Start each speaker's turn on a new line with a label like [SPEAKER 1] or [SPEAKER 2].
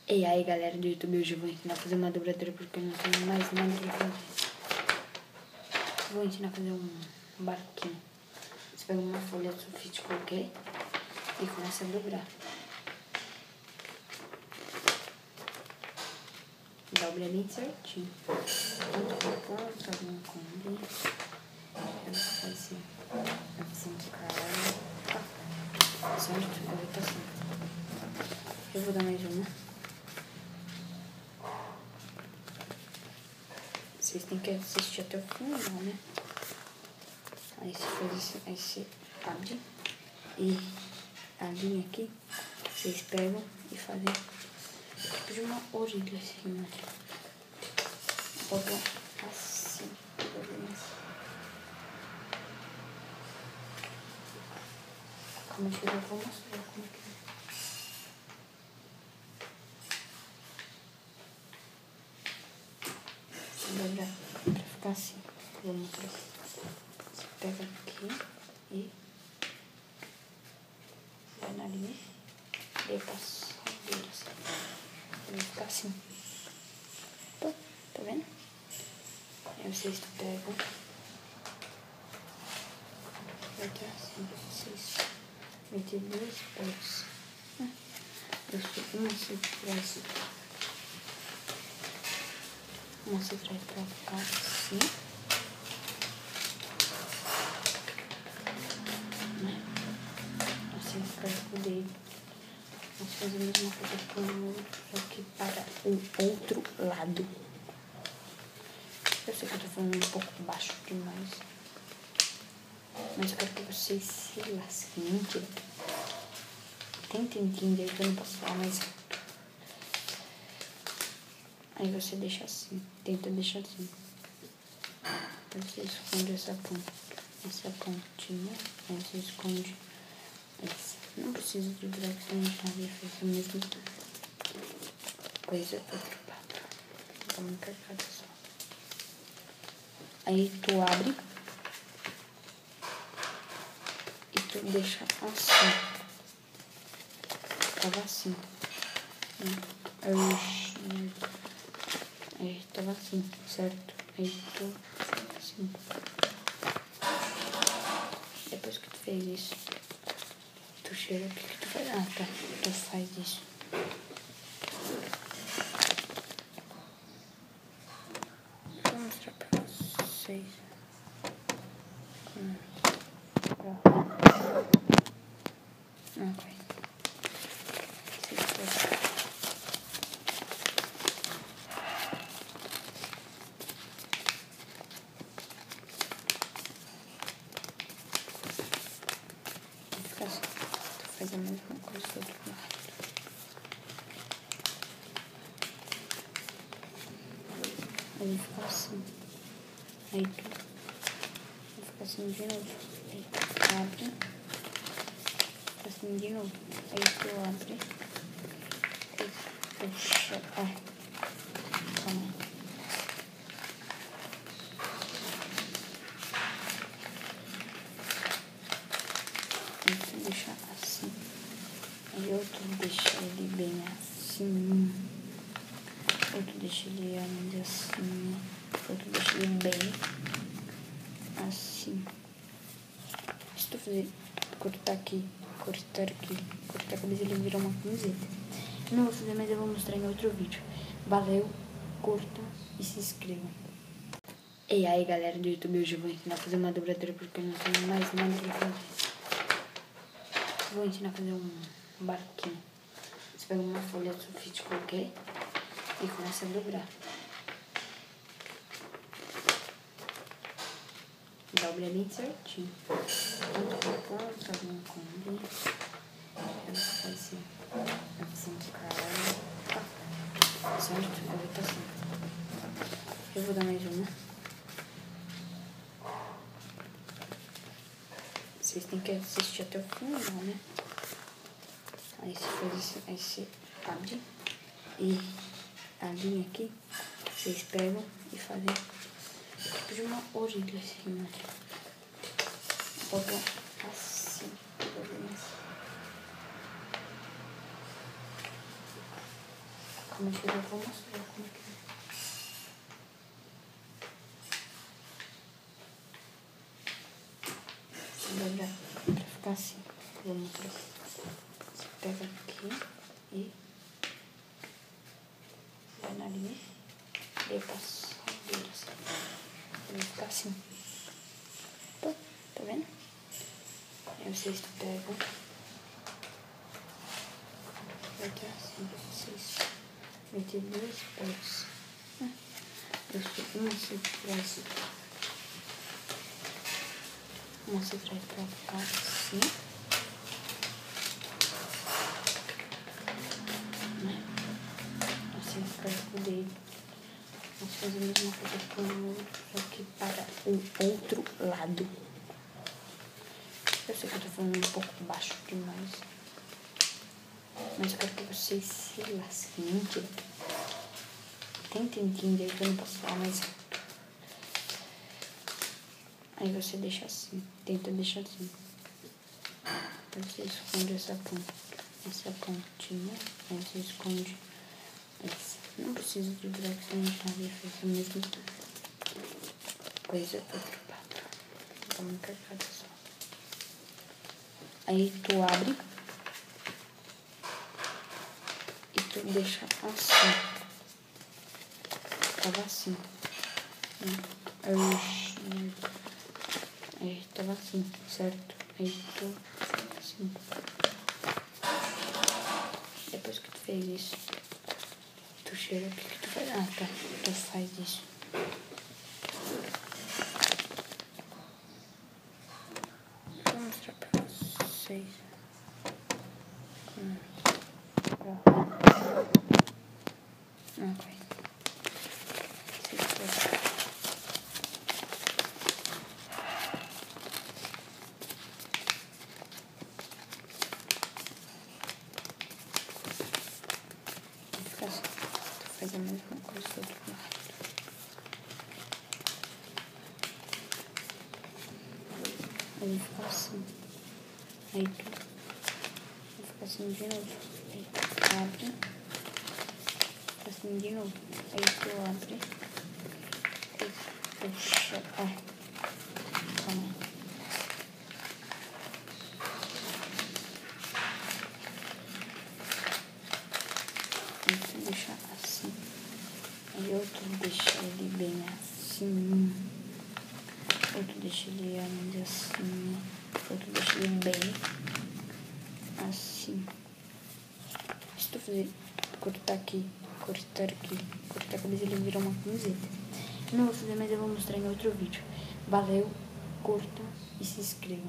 [SPEAKER 1] E aí galera do YouTube, hoje eu vou ensinar a fazer uma dobradura porque eu não tenho mais nada pra fazer. Vou ensinar a fazer um barquinho. Você pega uma folha de sulfite qualquer e começa a dobrar. Dobra bem certinho. Ponto por ponto, alguma combina. Eu vou fazer assim de caralho. Certo? Eu vou assim. Eu vou dar mais uma. Vocês têm que assistir até o final, né? Aí você faz isso, aí você abre. E a linha aqui, vocês pegam e fazem tipo de uma orelha assim, né? Botam assim, como é que eu vou mostrar como é que é. Dobrar pra ficar assim. Vou mostrar. Você pega aqui e vai na linha e passa o dedo assim. Vai ficar assim. Pô, tá vendo? Aí vocês pegam. Vai ter assim pra vocês. Vai ter duas partes. Uma se traz pra cá assim. Né? Assim faz com o dedo. Vamos fazer a mesma coisa com o outro, só que para o outro lado. Eu sei que eu tô falando um pouco baixo demais. Mas eu quero que vocês se lasquem. Mentira. Tentem entender que eu não posso falar mais alto. Aí você deixa assim. Tenta deixar assim. Aí você esconde essa pontinha. Aí você esconde essa. Não precisa de virar que você não sabe fazer a mesma coisa do outro lado. Tá muito carregada só. Aí tu abre. E tu deixa assim. Tava assim. Aí tava assim, certo? Aí tu assim. Depois que tu fez isso, tu chega, o que tu faz? Ah, tá. Tu faz isso. Vou mostrar pra vocês. Ok. Tu faz a mesma coisa do outro lado. Aí fica assim. Aí tu fica assim de novo. Aí tu abre. Fica assim de novo. Aí tu abre. E puxa. Calma. Aí tu deixa assim. Aí outro deixa ele bem assim. Outro deixa ele ainda assim. Outro deixa ele bem assim. Se tu fazer cortar aqui, cortar a cabeça, ele vira uma camiseta. Eu não vou fazer, mas eu vou mostrar em outro vídeo. Valeu, curta e se inscreva. E aí galera do YouTube, hoje eu vou ensinar a fazer uma dobradura porque eu não tenho mais nada pra fazer. Vou ensinar a fazer um barquinho. Você pega uma folha de sulfite qualquer e começa a dobrar. Dobra bem certinho. Ponto por ponto, alguma combina. Eu vou fazer assim de caralho. Certo? Eu vou assim. Eu vou dar mais uma. Vocês têm que assistir até o final, né? Aí você faz isso, aí você abre. E a linha aqui, vocês pegam e fazem tipo de uma orelha assim, né? Botam assim. Como é que eu vou mostrar como é que é. Dobrar pra ficar assim. Vou mostrar. Você pega aqui e vai na linha. E passa o dedo assim. Vai ficar assim. Pô, tá vendo? Aí vocês pegam. Vai ter assim pra vocês. Vai ter duas peças. Uma se traz. Uma se traz pra cá assim. Né? Assim faz com o dedo. Vamos fazer a mesma coisa com o outro, só que para o outro lado. Eu sei que eu tô falando um pouco baixo demais. Mas eu quero que vocês se lasquem. Mentira. Tentem entender que eu não posso falar mais alto. Aí você deixa assim. Tenta deixar assim. Aí você esconde essa pontinha. Aí você esconde essa. Não precisa de virar que não tá ali. Faz a mesma coisa do outro lado. Dá uma carcada só. Aí tu abre. E tu deixa assim. Tava assim. Aí tava assim, certo? Aí tu assim. Depois que tu fez isso, tu chega, o que tu faz? Ah, tá. Tu faz isso. Vou mostrar pra vocês. Não, vai. Fica assim. Tu faz a mesma coisa do outro lado. Aí fica assim. Aí tu vai ficar assim de novo. Aí tu abre. Fica assim de novo. Aí tu abre. E puxa. Calma aí. Aí tu deixa assim. Aí outro deixa ele bem assim. Outro deixa ele ainda assim. Outro deixa ele bem assim. Se tu fazer cortar aqui, cortar a cabeça, ele vira uma camiseta. Eu não vou fazer, mas eu vou mostrar em outro vídeo. Valeu, curta e se inscreva.